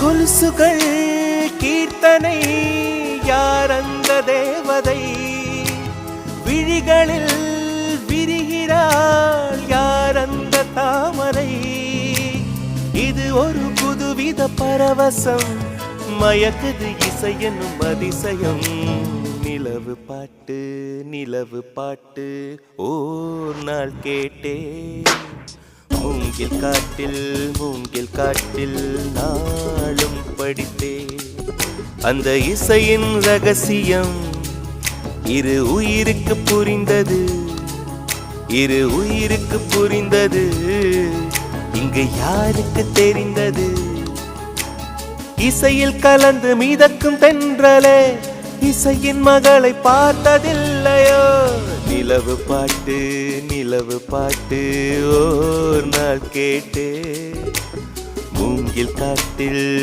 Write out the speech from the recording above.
கொலுசுகள் கீர்த்தனை யார் அந்த தேவதை விழிகளில் விரிகிறாள் யார் அந்த தாமரை இது ஒரு புதுவித பரவசம் மயக்குது இசை என்னும் அதிசயம் நிலவு பாட்டு ஓர் நாள் கேட்டே மூங்கில் காட்டில் நாளும் படித்தே அந்த இசையின் ரகசியம் இரு உயிருக்கு புரிந்தது இங்கு யாருக்கு தெரிந்தது இசையில் கலந்து மிதக்கும் தென்றலே இசையின் மகளை பார்த்ததில்லையோ நிலவு பாட்டு ஓர் நாள் கேட்டே மூங்கில் காட்டில்